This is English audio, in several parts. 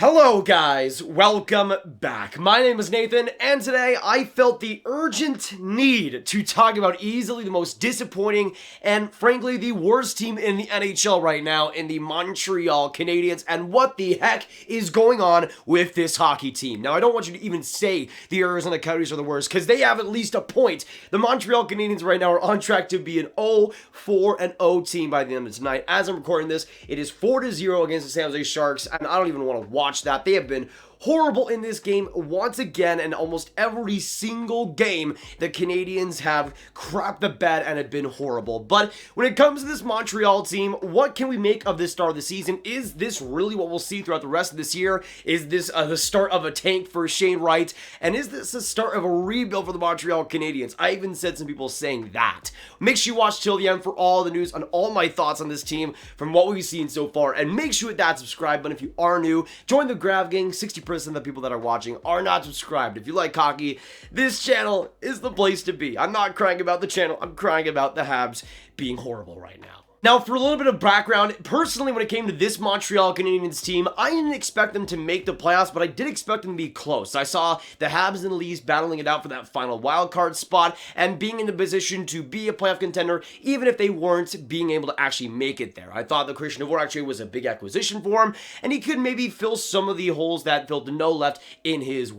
Hello guys, welcome back. My name is Nathan, and today I felt the urgent need to talk about easily the most disappointing and frankly the worst team in the NHL right now in the Montreal Canadiens, and what the heck is going on with this hockey team. Now I don't want you to even say the Arizona Coyotes are the worst, because they have at least a point. The Montreal Canadiens right now are on track to be an 0-4-0 team by the end of tonight. As I'm recording this, it is 4-0 against the San Jose Sharks, and I don't even want to watch that. They have been horrible in this game once again, and almost every single game the Canadiens have crapped the bed and have been horrible. But when it comes to this Montreal team, what can we make of this start of the season? Is this really what we'll see throughout the rest of this year? Is this the start of a tank for Shane Wright? And is this the start of a rebuild for the Montreal Canadiens? I even said some people saying that. Make sure you watch till the end for all the news on all my thoughts on this team from what we've seen so far, and make sure you hit that subscribe button if you are new. Join the Grav Gang. 60% of the people that are watching are not subscribed. If you like hockey, this channel is the place to be. I'm not crying about the channel, I'm crying about the Habs being horrible right now. Now, for a little bit of background, personally, when it came to this Montreal Canadiens team, I didn't expect them to make the playoffs, but I did expect them to be close. I saw the Habs and the Leafs battling it out for that final wildcard spot and being in the position to be a playoff contender, even if they weren't being able to actually make it there. I thought the Christian Dvorak was a big acquisition for him, and he could maybe fill some of the holes that Phil Deneau left in his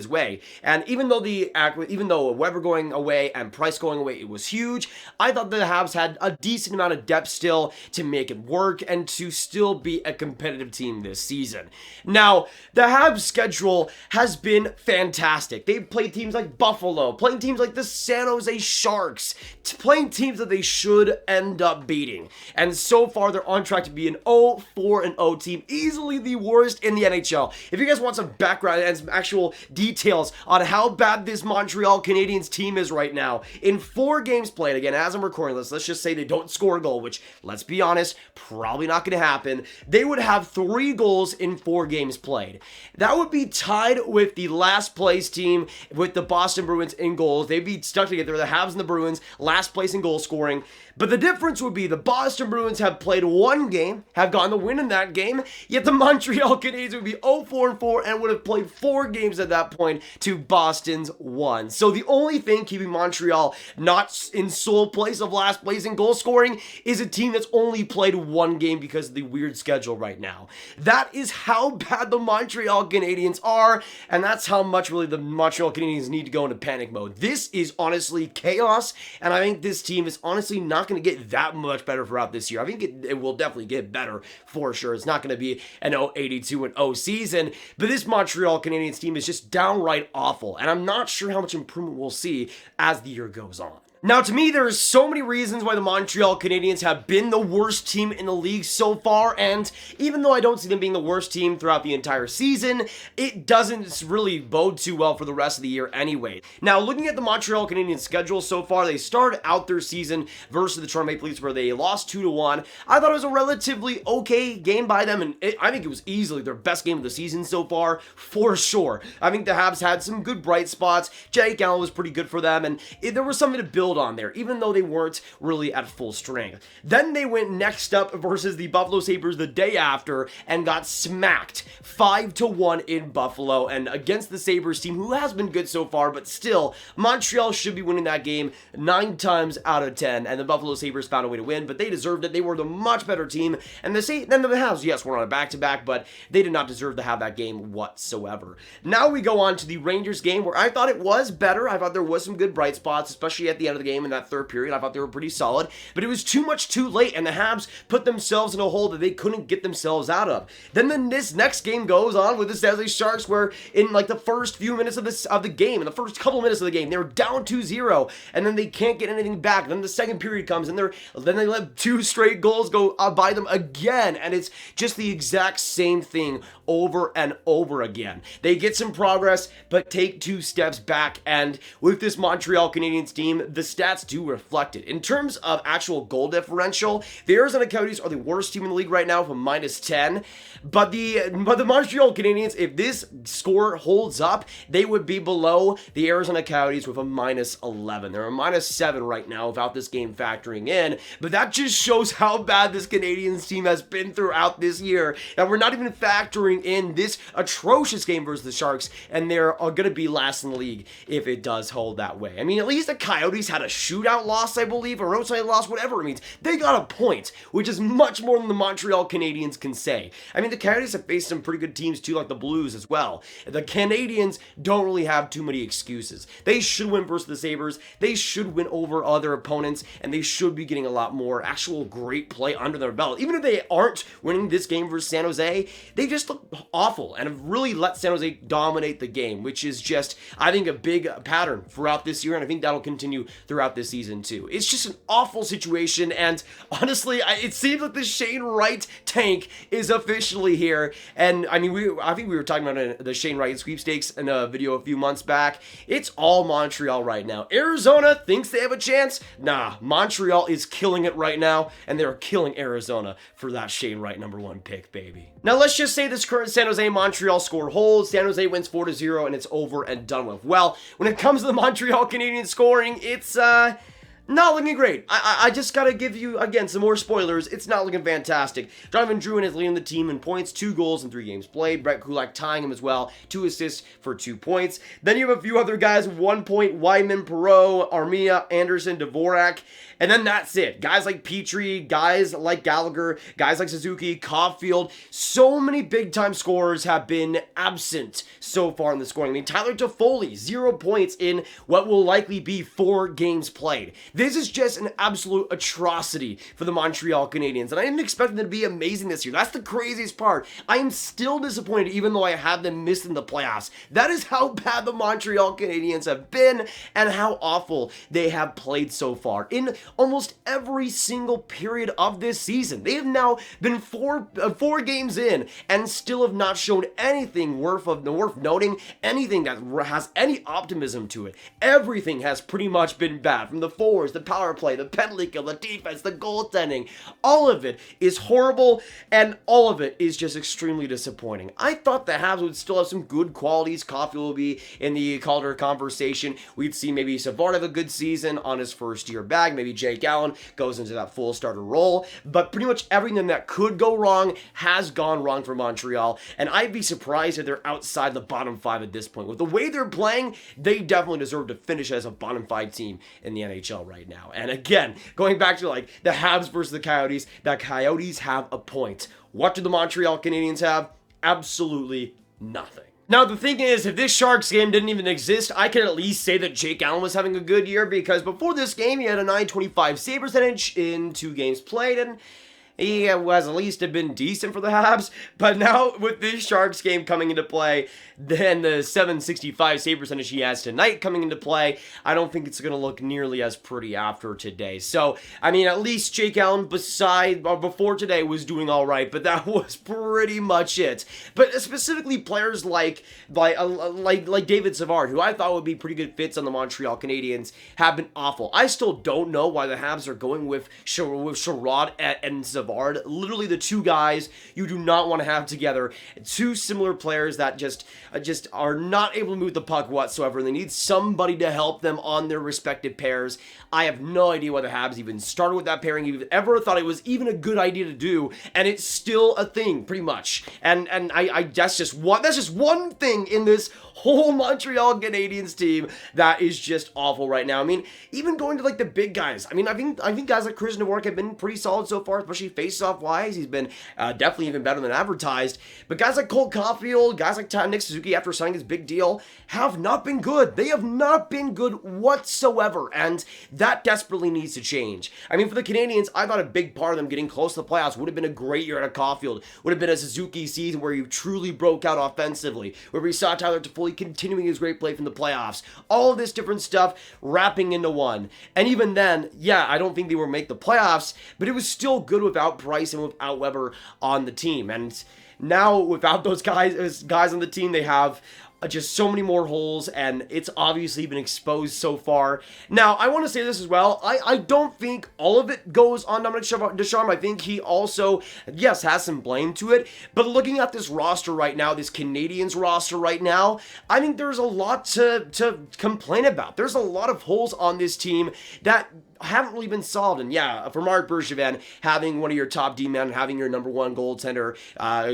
way. And even though Weber going away and Price going away, it was huge, I thought the Habs had a decent amount of depth still to make it work and to still be a competitive team this season. Now, the Habs schedule has been fantastic. They've played teams like Buffalo, playing teams like the San Jose Sharks, playing teams that they should end up beating. And so far, they're on track to be an 0-4-0 team, easily the worst in the NHL. If you guys want some background and some actual details on how bad this Montreal Canadiens team is right now, in 4 games played, again, as I'm recording this, let's just say they don't score a goal, which, let's be honest, probably not going to happen. They would have 3 goals in 4 games played. That would be tied with the last place team with the Boston Bruins in goals. They'd be stuck together, the Habs and the Bruins, last place in goal scoring. But the difference would be the Boston Bruins have played 1 game, have gotten the win in that game, yet the Montreal Canadiens would be 0-4-4 and would have played 4 games at that point to Boston's 1. So the only thing keeping Montreal not in sole place of last place in goal scoring is a team that's only played 1 game because of the weird schedule right now. That is how bad the Montreal Canadiens are, and that's how much really the Montreal Canadiens need to go into panic mode. This is honestly chaos, and I think this team is honestly not going to get that much better throughout this year. I think it will definitely get better for sure. It's not going to be an 82-0 season, but this Montreal Canadiens team is just downright awful, and I'm not sure how much improvement we'll see as the year goes on. Now, to me, there's so many reasons why the Montreal Canadiens have been the worst team in the league so far, and even though I don't see them being the worst team throughout the entire season, it doesn't really bode too well for the rest of the year anyway. Now, looking at the Montreal Canadiens schedule so far, they started out their season versus the Toronto Maple Leafs where they lost 2-1. I thought it was a relatively okay game by them, and I think it was easily their best game of the season so far, for sure. I think the Habs had some good bright spots. Jake Allen was pretty good for them, and there was something to build on there, even though they weren't really at full strength. Then they went next up versus the Buffalo Sabres the day after and got smacked 5-1 in Buffalo, and against the Sabres team who has been good so far, but still, Montreal should be winning that game 9 times out of 10, and the Buffalo Sabres found a way to win, but they deserved it. They were the much better team, and then the Habs, yes, were on a back-to-back, but they did not deserve to have that game whatsoever. Now we go on to the Rangers game, where I thought it was better. I thought there was some good bright spots, especially at the end of the game in that third period. I thought they were pretty solid, but it was too much too late, and the Habs put themselves in a hole that they couldn't get themselves out of. Then this next game goes on with the San Jose Sharks, where in like the first few minutes of the game, in the first couple minutes of the game, they were down 2-0, and then they can't get anything back. Then the second period comes, and then they let 2 straight goals go by them again, and it's just the exact same thing over and over again. They get some progress, but take 2 steps back, and with this Montreal Canadiens team, the stats do reflect it. In terms of actual goal differential, the Arizona Coyotes are the worst team in the league right now with a -10. But the Montreal Canadiens, if this score holds up, they would be below the Arizona Coyotes with a -11. They're a -7 right now without this game factoring in. But that just shows how bad this Canadiens team has been throughout this year. And we're not even factoring in this atrocious game versus the Sharks, and they're going to be last in the league if it does hold that way. I mean, at least the Coyotes had a shootout loss, I believe, or outside loss, whatever it means. They got a point, which is much more than the Montreal Canadiens can say. I mean, the Coyotes have faced some pretty good teams too, like the Blues as well. The Canadiens don't really have too many excuses. They should win versus the Sabres. They should win over other opponents, and they should be getting a lot more actual great play under their belt. Even if they aren't winning this game versus San Jose, they just look awful and have really let San Jose dominate the game, which is just, I think, a big pattern throughout this year, and I think that'll continue throughout this season too. It's just an awful situation, and honestly, it seems like the Shane Wright tank is officially here. And I mean, I think we were talking about the Shane Wright sweepstakes in a video a few months back. It's all Montreal right now. Arizona thinks they have a chance. Nah, Montreal is killing it right now, and they're killing Arizona for that Shane Wright #1 pick, baby. Now, let's just say this current San Jose-Montreal score holds. San Jose wins 4-0, and it's over and done with. Well, when it comes to the Montreal Canadiens scoring, it's not looking great. I just gotta give you, again, some more spoilers. It's not looking fantastic. Jonathan Drouin is leading the team in points, 2 goals in 3 games played. Brett Kulak tying him as well, 2 assists for 2 points. Then you have a few other guys, 1 point, Wyman, Perreault, Armia, Anderson, Dvorak. And then that's it. Guys like Petrie, guys like Gallagher, guys like Suzuki, Caufield. So many big-time scorers have been absent so far in the scoring. I mean, Tyler Toffoli, 0 points in what will likely be 4 games played. This is just an absolute atrocity for the Montreal Canadiens, and I didn't expect them to be amazing this year. That's the craziest part. I am still disappointed even though I had them missed in the playoffs. That is how bad the Montreal Canadiens have been and how awful they have played so far in almost every single period of this season. They have now been four games in and still have not shown anything worth noting, anything that has any optimism to it. Everything has pretty much been bad, from the forwards, the power play, the penalty kill, the defense, the goaltending. All of it is horrible, and all of it is just extremely disappointing. I thought the Habs would still have some good qualities. Caufield will be in the Calder conversation. We'd see maybe Savard have a good season on his first year back. Maybe Jake Allen goes into that full starter role. But pretty much everything that could go wrong has gone wrong for Montreal, and I'd be surprised if they're outside the bottom 5 at this point. With the way they're playing, they definitely deserve to finish as a bottom 5 team in the NHL right now. And again, going back to like the Habs versus the Coyotes have a point. What do the Montreal Canadiens have? Absolutely nothing. Now, the thing is, if this Sharks game didn't even exist, I could at least say that Jake Allen was having a good year, because before this game, he had a .925 save percentage in 2 games played, and he has at least been decent for the Habs. But now, with this Sharks game coming into play, then the .765 save percentage he has tonight coming into play, I don't think it's going to look nearly as pretty after today. So, I mean, at least Jake Allen before today was doing all right, but that was pretty much it. But specifically, players like David Savard, who I thought would be pretty good fits on the Montreal Canadiens, have been awful. I still don't know why the Habs are going with Sherrod and Savard. Literally the 2 guys you do not want to have together. 2 similar players that just are not able to move the puck whatsoever. They need somebody to help them on their respective pairs. I have no idea why the Habs even started with that pairing, even ever thought it was even a good idea to do, and it's still a thing, pretty much. And that's just one thing in this whole Montreal Canadiens team that is just awful right now. I mean, even going to like the big guys. I mean, I think guys like Chris Dvorak have been pretty solid so far, especially face-off wise. He's been definitely even better than advertised. But guys like Cole Caufield, guys like Nick Suzuki, after signing his big deal, have not been good. They have not been good whatsoever, and that desperately needs to change. I mean, for the Canadiens, I thought a big part of them getting close to the playoffs would have been a great year at a Caufield, would have been a Suzuki season where he truly broke out offensively, where we saw Tyler Toffoli continuing his great play from the playoffs. All of this different stuff wrapping into one. And even then, yeah, I don't think they will make the playoffs, but it was still good without Price and without Weber on the team. And now, without those guys on the team, they have just so many more holes, and it's obviously been exposed so far. Now, I want to say this as well. I don't think all of it goes on Dominic Ducharme. I think he also, yes, has some blame to it. But looking at this roster right now, this Canadiens roster right now, I think there's a lot to complain about. There's a lot of holes on this team that haven't really been solved. And yeah, for Marc Bergevin, having one of your top D-men, having your number one goaltender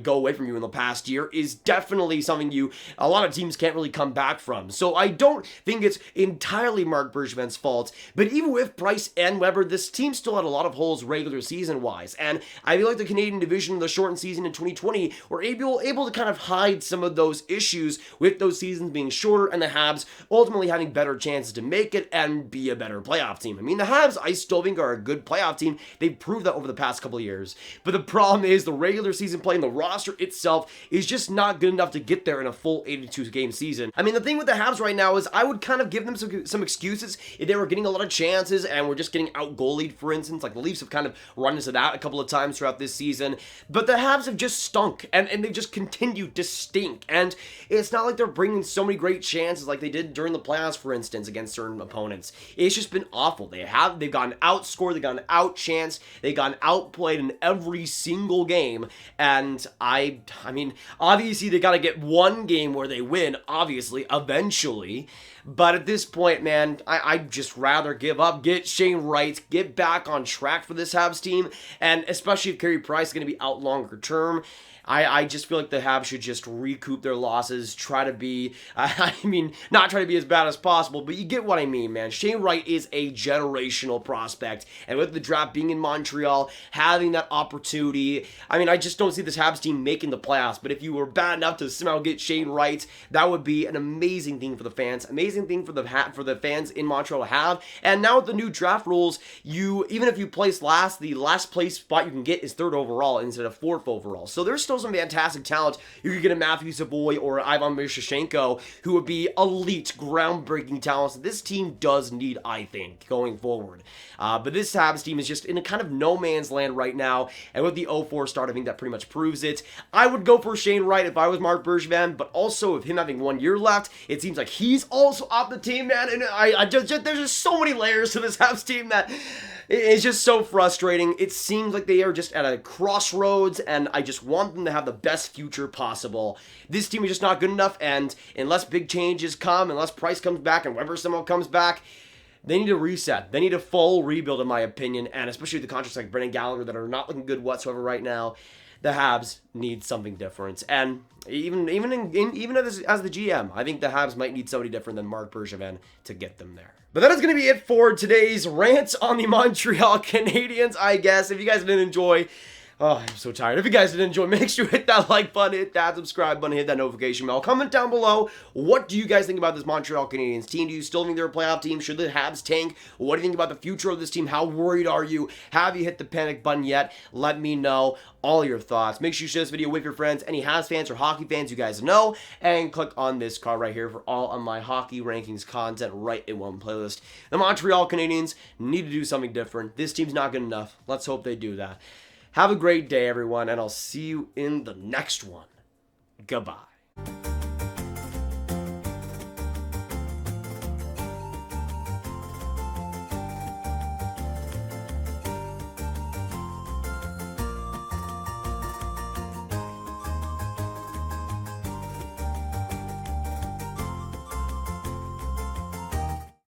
go away from you in the past year is definitely something a lot of teams can't really come back from. So I don't think it's entirely Marc Bergevin's fault, but even with Price and Weber, this team still had a lot of holes regular season-wise. And I feel like the Canadian division, the shortened season in 2020, were able to kind of hide some of those issues with those seasons being shorter and the Habs ultimately having better chances to make it and be a better playoff team. I mean, the Habs, I still think, are a good playoff team. They've proved that over the past couple of years. But the problem is the regular season play and the roster itself is just not good enough to get there in a full 82-game season. I mean, the thing with the Habs right now is I would kind of give them some excuses if they were getting a lot of chances and were just getting out-goalied, for instance. Like the Leafs have kind of run into that a couple of times throughout this season. But the Habs have just stunk, and they've just continued to stink. And it's not like they're bringing so many great chances like they did during the playoffs, for instance, against certain opponents. It's just been awful. They've gotten outscored, they've gotten outchanced, they've gotten outplayed in every single game, and I mean, obviously they gotta get one game where they win, obviously, eventually, but at this point, man, I'd just rather give up, get Shane Wright, get back on track for this Habs team, and especially if Carey Price is gonna be out longer term. I just feel like the Habs should just recoup their losses, try to be, not try to be as bad as possible, but you get what I mean, man. Shane Wright is a generational prospect, and with the draft being in Montreal, having that opportunity, I just don't see this Habs team making the playoffs, but if you were bad enough to somehow get Shane Wright, that would be an amazing thing for the fans, amazing thing for the fans in Montreal to have, and now with the new draft rules, even if you place last, the last place spot you can get is 3rd overall instead of 4th overall, so there's still some fantastic talent. You could get a Matthew Savoy or Ivan Myshchenko, who would be elite, groundbreaking talents that this team does need, I think, going forward. But this Habs team is just in a kind of no man's land right now, and with the 0-4 start, I think that pretty much proves it. I would go for Shane Wright if I was Marc Bergevin, but also with him having 1 year left, it seems like he's also off the team, man, and there's just so many layers to this Habs team that it's just so frustrating. It seems like they are just at a crossroads, and I just want them to have the best future possible. This team is just not good enough, and unless big changes come, unless Price comes back and Weber somehow comes back, they need a reset. They need a full rebuild, in my opinion, and especially with the contracts like Brendan Gallagher that are not looking good whatsoever right now. The Habs need something different, and even as the GM, I think the Habs might need somebody different than Marc Bergevin to get them there. But that is going to be it for today's rant on the Montreal Canadiens, I guess. If you guys didn't enjoy, I'm so tired. If you guys did enjoy, make sure you hit that like button, hit that subscribe button, hit that notification bell. Comment down below, what do you guys think about this Montreal Canadiens team? Do you still think they're a playoff team? Should the Habs tank? What do you think about the future of this team? How worried are you? Have you hit the panic button yet? Let me know all your thoughts. Make sure you share this video with your friends, any Habs fans or hockey fans you guys know, and click on this card right here for all of my hockey rankings content right in one playlist. The Montreal Canadiens need to do something different. This team's not good enough. Let's hope they do that. Have a great day, everyone, and I'll see you in the next one. Goodbye.